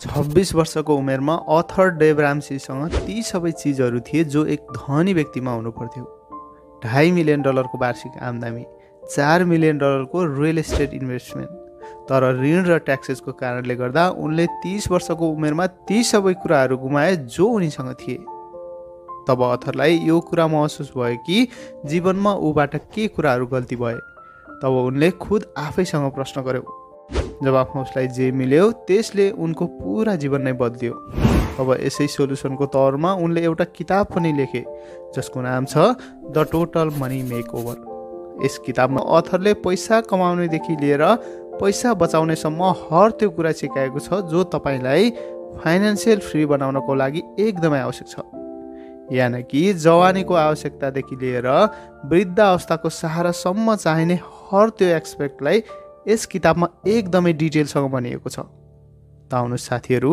26 वर्षको उमेरमा author Dave राम्सीसँग ती सबै चिजहरू थिए जो एक धनी व्यक्तिमा हुनुपर्थ्यो। $2.5 मिलियन को वार्षिक आम्दानी, $4 मिलियन को रियल एस्टेट इन्भेस्टमेन्ट। तर ऋण र ट्याक्सेसको कारणले गर्दा उनले 30 वर्षको उमेरमा ती सबै कुराहरू गुमाए जो उनीसँग थिए। तब अथरलाई यो कुरा महसुस भयो कि जीवनमा ऊबाट के कुराहरू गल्ती भए। तब उनले खुद आफैसँग प्रश्न गर्यो। जवाफमा उसलाई जे मिल्यो त्यसले उनको पुरा जीवन नै बदल्यो। अब यसै सोलुसनको तौरमा उनले एउटा किताब पनि लेखे जसको नाम छ द टोटल मनी मेकओभर। यस किताबमा अथरले पैसा कमाउनेदेखि लिएर पैसा बचाउनेसम्म हर त्यो कुरा सिकाएको छ जो तपाईँलाई फाइनेन्सियल फ्री बनाउनको लागि एकदमै आवश्यक छ। यानि कि जवानीको आवश्यकतादेखि लिएर वृद्ध अवस्थाको सहारासम्म चाहिने हर त्यो एक्सपेक्टलाई यस किताबमा एकदमै डिटेलसँग भनिएको छ। त आउनुहोस् साथीहरू,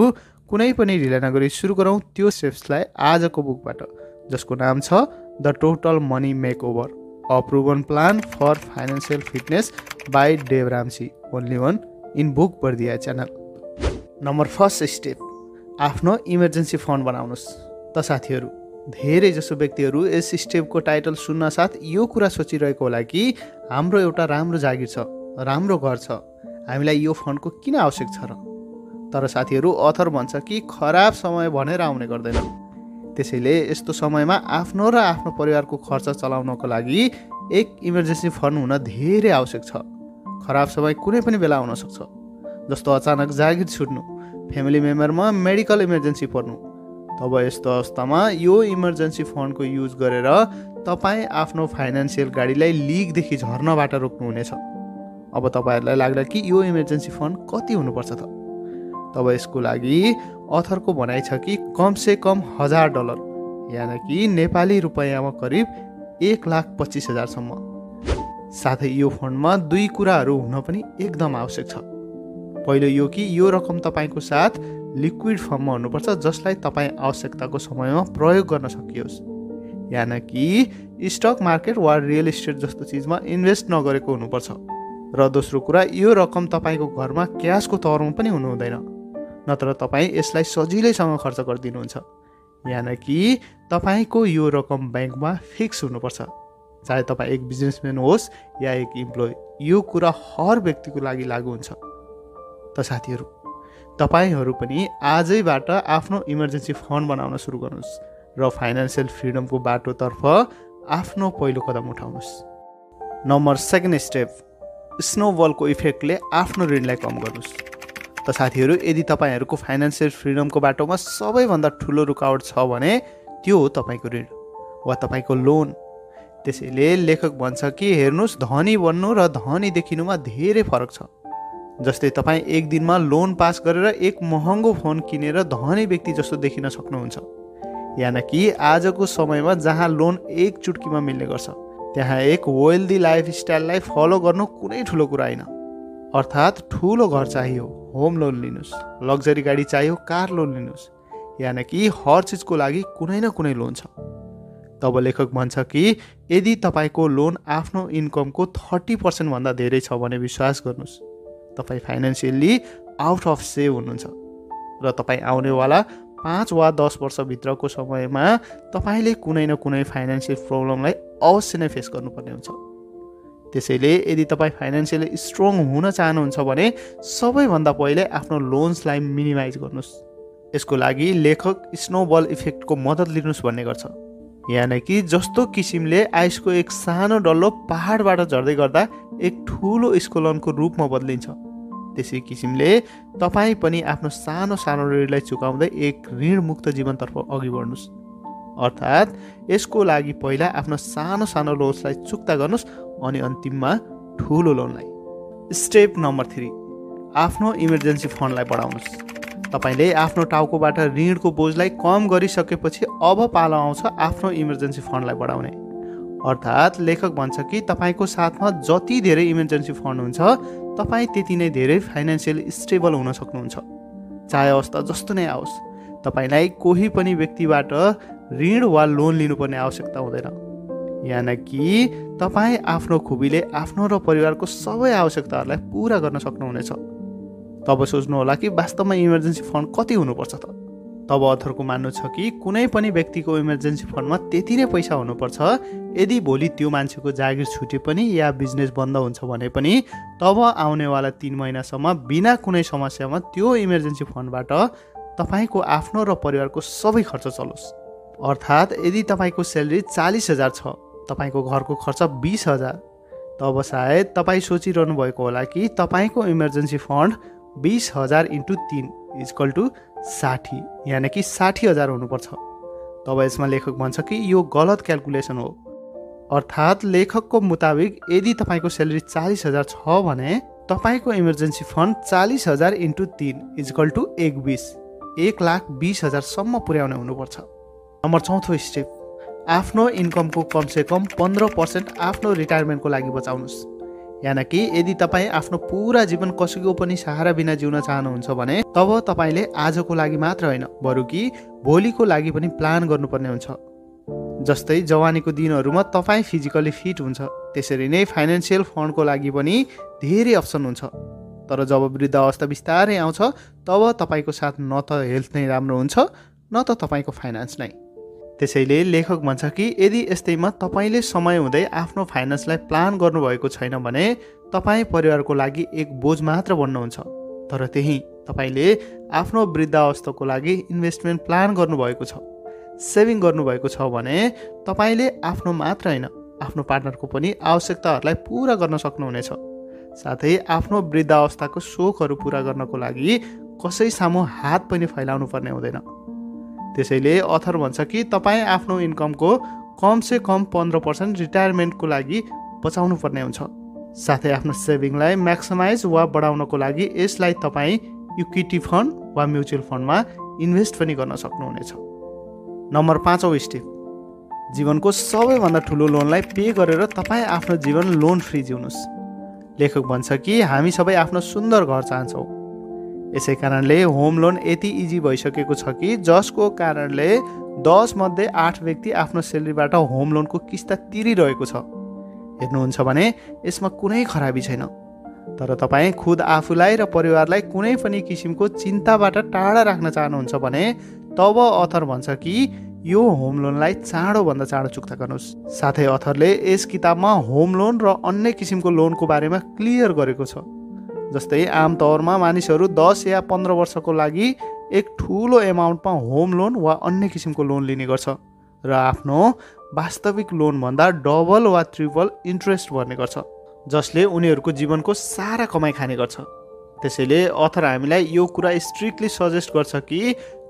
कुनै पनि ढिला नगरी सुरु गरौँ त्यो स्टेप्सलाई आजको बुकबाट, जसको नाम छ the total money makeover, a proven plan for financial fitness by Dave Ramsey, only one in book Bardiya channel. Number first step, आफ्नो इमर्जेन्सी फन्ड बनाउनुहोस्। त साथीहरू, धेरै जसो व्यक्तिहरू यस स्टेपको टाइटल सुन्न साथ यो कुरा सोचिरहेको होला कि हाम्रो एउटा राम्रो जागिर छ, राम्रो घर छ, हामीलाई यो फन्डको किन आवश्यक छ र? तर साथीहरू, अथर भन्छ कि खराब समय भनेर आउने गर्दैन। त्यसैले यस्तो समयमा आफ्नो र आफ्नो परिवारको खर्च चलाउनको लागि एक इमर्जेन्सी फन्ड हुन धेरै आवश्यक छ। खराब समय कुनै पनि बेला हुन सक्छ, जस्तो अचानक जागिर छुट्नु, फ्यामिली मेम्बरमा मेडिकल इमर्जेन्सी पर्नु। तब यस्तो अवस्थामा यो इमर्जेन्सी फन्डको युज गरेर तपाईँ आफ्नो फाइनेन्सियल गाडीलाई लिकदेखि झर्नबाट रोक्नुहुनेछ। अब तपाईँहरूलाई लाग्ला कि यो इमर्जेन्सी फन्ड कति हुनुपर्छ त? तब यसको लागि अथरको भनाइ छ कि कमसे कम $1000, यानि कि नेपाली रुपैयाँमा करिब 1,25,000सम्म। साथै यो फन्डमा दुई कुराहरू हुन पनि एकदम आवश्यक छ। पहिलो यो कि यो रकम तपाईँको साथ लिक्विड फर्ममा हुनुपर्छ जसलाई तपाईँ आवश्यकताको समयमा प्रयोग गर्न सकियोस्, यानि कि स्टक मार्केट वा रियल एस्टेट जस्तो चिजमा इन्भेस्ट नगरेको हुनुपर्छ। र दोस्रो कुरा, यो रकम तपाईँको घरमा क्यासको तौरमा पनि हुनु हुँदैन, नत्र तपाईँ यसलाई सजिलैसँग खर्च गरिदिनुहुन्छ। यानि कि तपाईँको यो रकम ब्याङ्कमा फिक्स हुनुपर्छ, चाहे तपाईँ एक बिजनेसम्यान होस् या एक इम्प्लोइ। यो कुरा हर व्यक्तिको लागि लागू हुन्छ। त साथीहरू, तपाईँहरू पनि आजैबाट आफ्नो इमर्जेन्सी फन्ड बनाउन सुरु गर्नुहोस् र फाइनेन्सियल फ्रिडमको बाटोतर्फ आफ्नो पहिलो कदम उठाउनुहोस्। नम्बर सेकेन्ड स्टेप, स्नोबलको इफेक्टले आफ्नो ऋणलाई कम गर्नुहोस्। त साथीहरू, यदि तपाईँहरूको फाइनेन्सियल फ्रिडमको बाटोमा सबैभन्दा ठुलो रुकावट छ भने त्यो हो तपाईँको ऋण वा तपाईँको लोन। त्यसैले लेखक भन्छ कि हेर्नुहोस्, धनी बन्नु र धनी देखिनुमा धेरै फरक छ। जस्तै तपाईँ एक दिनमा लोन पास गरेर एक महँगो फोन किनेर धनी व्यक्ति जस्तो देखिन सक्नुहुन्छ। यानि कि आजको समयमा जहाँ लोन एक चुटकीमा मिल्ने गर्छ, त्यहाँ एक वेल्दी लाइफस्टाइललाई फलो गर्नु कुनै ठुलो कुरा होइन। अर्थात् ठुलो घर चाहियो, होम लोन लिनुहोस्, लग्जरी गाडी चाहियो, कार लोन लिनुहोस्, यानि कि हर चिजको लागि कुनै न कुनै लोन छ। तब लेखक भन्छ कि यदि तपाईँको लोन आफ्नो इन्कमको 30% भन्दा धेरै छ भने विश्वास गर्नुहोस्, तपाईँ फाइनेन्सियली आउट अफ सेभ हुनुहुन्छ र तपाईँ आउनेवाला 5 वा 10 वर्षभित्रको समयमा तपाईँले कुनै न कुनै फाइनेन्सियल प्रब्लमलाई अवश्य नै फेस गर्नुपर्ने हुन्छ। त्यसैले यदि तपाईँ फाइनेन्सियली स्ट्रङ हुन चाहनुहुन्छ भने सबैभन्दा पहिले आफ्नो लोन्सलाई मिनिमाइज गर्नुहोस्। यसको लागि लेखक स्नोबल इफेक्टको मद्दत लिनुहोस् भन्ने गर्छ। यानि कि जस्तो किसिमले आइसको एक सानो डल्लो पहाडबाट झर्दै गर्दा एक ठुलो स्खलनको रूपमा बदलिन्छ, त्यसै किसिमले तपाईँ पनि आफ्नो सानो सानो ऋणलाई चुकाउँदै एक ऋणमुक्त जीवनतर्फ अघि बढ्नुहोस्। अर्थात् यसको लागि पहिला आफ्नो सानो सानो लोन्सलाई चुक्ता गर्नुहोस् अनि अन्तिममा ठुलो लोनलाई। स्टेप नम्बर 3, आफ्नो इमर्जेन्सी फन्डलाई बढाउनुहोस्। तपाईँले आफ्नो टाउकोबाट ऋणको बोझलाई कम गरिसकेपछि अब पालो आउँछ आफ्नो इमर्जेन्सी फन्डलाई बढाउने। अर्थात् लेखक भन्छ कि तपाईँको साथमा जति धेरै इमर्जेन्सी फन्ड हुन्छ तपाईँ त्यति नै धेरै फाइनेन्सियल स्टेबल हुन सक्नुहुन्छ। चाहे अवस्था जस्तो नै आओस्, तपाईँलाई कोही पनि व्यक्तिबाट ऋण वा लोन लिनुपर्ने आवश्यकता हुँदैन। यानि कि तपाईँ आफ्नो खुबीले आफ्नो र परिवारको सबै आवश्यकताहरूलाई पुरा गर्न सक्नुहुनेछ। तब सोच्नु होला कि वास्तवमा इमर्जेन्सी फन्ड कति हुनुपर्छ त? तब अथरको मान्नु छ कि कुनै पनि व्यक्तिको इमर्जेन्सी फन्डमा त्यति नै पैसा हुनुपर्छ। यदि भोलि त्यो मान्छेको जागिर छुटे पनि या बिजनेस बन्द हुन्छ भने पनि तब आउनेवाला 3 महिनासम्म बिना कुनै समस्यामा त्यो इमर्जेन्सी फन्डबाट तपाईँको आफ्नो र परिवारको सबै खर्च चलोस्। अर्थात् यदि तपाईँको स्यालेरी 40,000 छ, तपाईँको घरको खर्च 20,000, तब सायद तपाईँ सोचिरहनु भएको होला कि तपाईँको इमर्जेन्सी फन्ड 20,000 × 3 = 60, यानि कि 60,000 हुनुपर्छ। तब यसमा लेखक भन्छ कि यो गलत क्यालकुलेसन हो। अर्थात् लेखकको मुताबिक यदि तपाईँको स्यालेरी 40,000 छ भने तपाईँको इमर्जेन्सी फन्ड 40,000 × 3 = 1,20,000 सम्म पुर्याउने हुनुपर्छ। नम्बर 4 स्टेप, आफ्नो इन्कमको कमसेकम 15% आफ्नो रिटायरमेन्टको लागि बचाउनुहोस्। यानि कि यदि तपाईँ आफ्नो पुरा जीवन कसैको पनि सहारा बिना जिउन चाहनुहुन्छ भने तब तपाईँले आजको लागि मात्र होइन बरु कि भोलिको लागि पनि प्लान गर्नुपर्ने हुन्छ। जस्तै जवानीको दिनहरूमा तपाईँ फिजिकली फिट हुन्छ, त्यसरी नै फाइनेन्सियल फन्डको लागि पनि धेरै अप्सन हुन्छ। तर जब वृद्ध अवस्था बिस्तारै आउँछ तब तपाईँको साथ न त हेल्थ नै राम्रो हुन्छ न त तपाईँको फाइनेन्स नै। त्यसैले लेखक भन्छ कि यदि यस्तैमा तपाईँले समय हुँदै आफ्नो फाइनेन्सलाई प्लान गर्नुभएको छैन भने तपाईँ परिवारको लागि एक बोझ मात्र बन्नुहुन्छ। तर त्यही तपाईँले आफ्नो वृद्ध अवस्थाको लागि इन्भेस्टमेन्ट प्लान गर्नुभएको छ, सेभिङ गर्नुभएको छ भने तपाईँले आफ्नो मात्र होइन आफ्नो पार्टनरको पनि आवश्यकताहरूलाई पुरा गर्न सक्नुहुनेछ। साथै आफ्नो वृद्ध अवस्थाको सोखहरू पुरा गर्नको लागि कसै सामु हात पनि फैलाउनु पर्ने हुँदैन। त्यसैले अथर भन्छ कि तपाईँ आफ्नो इन्कमको कमसे कम 15% रिटायरमेन्टको लागि बचाउनु पर्ने हुन्छ। साथै आफ्नो सेभिङलाई म्याक्सिमाइज वा बढाउनको लागि यसलाई तपाईँ इक्विटी फन्ड वा म्युचुअल फन्डमा इन्भेस्ट पनि गर्न सक्नुहुनेछ। नम्बर 5 स्टेप, जीवनको सबैभन्दा ठुलो लोनलाई पे गरेर तपाईँ आफ्नो जीवन लोन फ्री जिउनुहोस्। लेखक भन्छ कि हामी सबै आफ्नो सुन्दर घर चाहन्छौँ, यसै कारणले होम लोन यति इजी भइसकेको छ कि जसको कारणले 10 मध्ये 8 व्यक्ति आफ्नो सेलेरीबाट होम लोनको किस्ता तिरिरहेको छ। हेर्नुहुन्छ भने यसमा कुनै खराबी छैन। तर तपाईँ खुद आफूलाई र परिवारलाई कुनै पनि किसिमको चिन्ताबाट टाढा राख्न चाहनुहुन्छ भने तब अथर भन्छ कि यो होम लोनलाई चाँडोभन्दा चाँडो चुक्ता गर्नुहोस्। साथै अथरले यस किताबमा होम लोन र अन्य किसिमको लोनको बारेमा क्लियर गरेको छ। जस्तै आमतौरमा मानिसहरू 10 या 15 वर्षको लागि एक ठुलो एमाउन्टमा होम लोन वा अन्य किसिमको लोन लिने गर्छ र आफ्नो वास्तविक लोनभन्दा डबल वा ट्रिपल इन्ट्रेस्ट भर्ने गर्छ, जसले उनीहरूको जीवनको सारा कमाइ खाने गर्छ। त्यसैले अथर हामीलाई यो कुरा स्ट्रिक्टली सजेस्ट गर्छ कि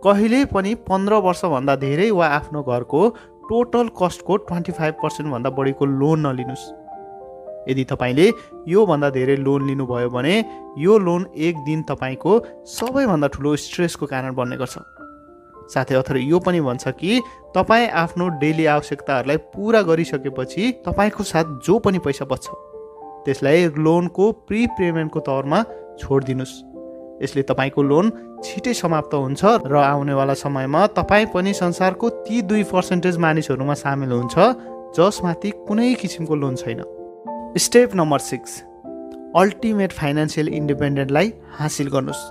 कहिले पनि 15 वर्षभन्दा धेरै वा आफ्नो घरको टोटल कस्टको 25% भन्दा बढीको लोन नलिनुहोस्। यदि तपाईँले योभन्दा धेरै लोन लिनुभयो भने यो लोन एक दिन तपाईँको सबैभन्दा ठुलो स्ट्रेसको कारण बन्ने गर्छ। साथै अथर यो पनि भन्छ कि तपाईँ आफ्नो डेली आवश्यकताहरूलाई पुरा गरिसकेपछि तपाईँको साथ जो पनि पैसा बच्छ त्यसलाई लोनको प्री पेमेन्टको तौरमा छोडिदिनुहोस्। यसले तपाईँको लोन छिटै समाप्त हुन्छ र आउनेवाला समयमा तपाईँ पनि संसारको ती 2% मानिसहरूमा सामेल हुन्छ जसमाथि कुनै किसिमको लोन छैन। स्टेप नम्बर 6, अल्टिमेट फाइनेन्सियल इन्डिपेन्डेन्टलाई हासिल गर्नुहोस्।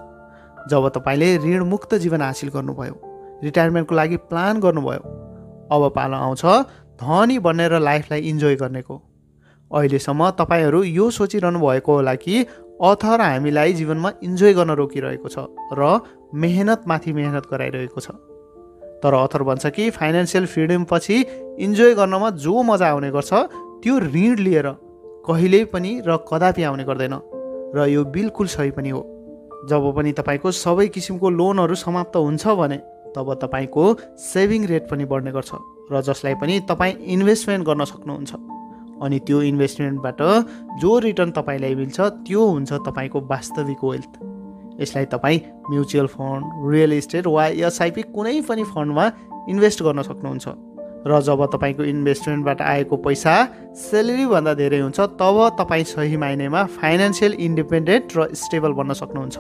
जब तपाईँले ऋण मुक्त जीवन हासिल गर्नुभयो, रिटायरमेन्टको लागि प्लान गर्नुभयो, अब पालो आउँछ धनी बन्ने र लाइफलाई इन्जोय गर्नेको। अहिलेसम्म तपाईँहरू यो सोचिरहनु भएको होला कि अथर हामीलाई जीवनमा इन्जोय गर्न रोकिरहेको छ र मेहनतमाथि मेहनत गराइरहेको छ। तर अथर भन्छ कि फाइनेन्सियल फ्रिडम पछि इन्जोय गर्नमा जो मजा आउने गर्छ त्यो ऋण लिएर कहिल्यै पनि र कदापि आउने गर्दैन र यो बिल्कुल सही पनि हो। जब पनि तपाईँको सबै किसिमको लोनहरू समाप्त हुन्छ भने तब तपाईँको सेभिङ रेट पनि बढ्ने गर्छ र जसलाई पनि तपाईँ इन्भेस्टमेन्ट गर्न सक्नुहुन्छ। अनि त्यो इन्भेस्टमेन्टबाट जो रिटर्न तपाईँलाई मिल्छ त्यो हुन्छ तपाईँको वास्तविक वेल्थ। यसलाई तपाईँ म्युचुअल फन्ड, रियल इस्टेट वा एसआइपी कुनै पनि फन्डमा इन्भेस्ट गर्न सक्नुहुन्छ र जब तपाईँको इन्भेस्टमेन्टबाट आएको पैसा सेलेरीभन्दा धेरै हुन्छ तब तपाईँ सही मायनेमा फाइनेन्सियल इन्डिपेन्डेन्ट र स्टेबल बन्न सक्नुहुन्छ।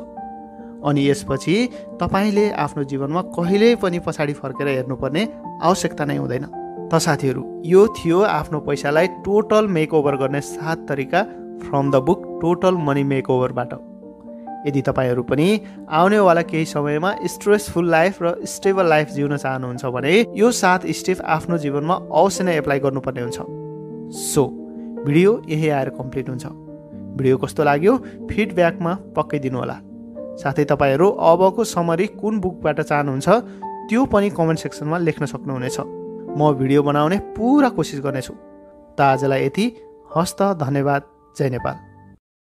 अनि यसपछि तपाईँले आफ्नो जीवनमा कहिल्यै पनि पछाडि फर्केर हेर्नुपर्ने आवश्यकता नै हुँदैन। त साथीहरू, यो थियो आफ्नो पैसालाई टोटल मेकओभर गर्ने 7 तरिका from the book total money मेकओभरबाट। यदि तपाईँहरू पनि आउनेवाला केही समयमा स्ट्रेसफुल लाइफ र स्टेबल लाइफ जिउन चाहनुहुन्छ भने यो 7 स्टेप आफ्नो जीवनमा अवश्य नै एप्लाई गर्नुपर्ने हुन्छ। सो भिडियो यही आएर कम्प्लिट हुन्छ। भिडियो कस्तो लाग्यो फिडब्याकमा पक्कै दिनुहोला। साथै तपाईँहरू अबको समरी कुन बुकबाट चाहनुहुन्छ त्यो पनि कमेन्ट सेक्सनमा लेख्न सक्नुहुनेछ। म भिडियो बनाउने पुरा कोसिस गर्नेछु। त आजलाई यति। हस्त, धन्यवाद। जय नेपाल।